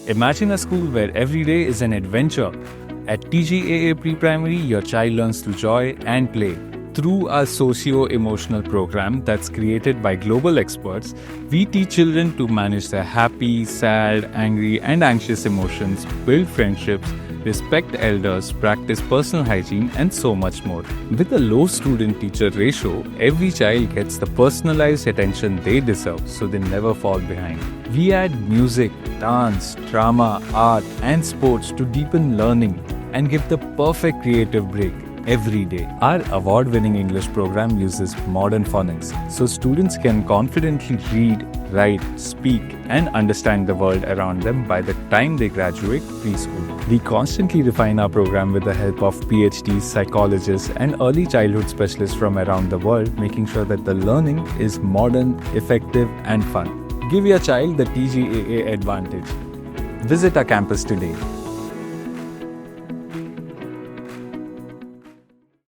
Imagine a school where every day is an adventure. At TGAA Pre-Primary, your child learns through joy and play. Through our socio-emotional program that's created by global experts, we teach children to manage their happy, sad, angry, and anxious emotions, build friendships, respect elders, practice personal hygiene, and so much more. With a low student-teacher ratio, every child gets the personalized attention they deserve so they never fall behind. We add music, dance, drama, art, and sports to deepen learning and give the perfect creative break every day. Our award-winning English program uses modern phonics, so students can confidently read, write, speak, and understand the world around them by the time they graduate preschool. We constantly refine our program with the help of PhDs, psychologists, and early childhood specialists from around the world, making sure that the learning is modern, effective, and fun. Give your child the TGAA advantage. Visit our campus today.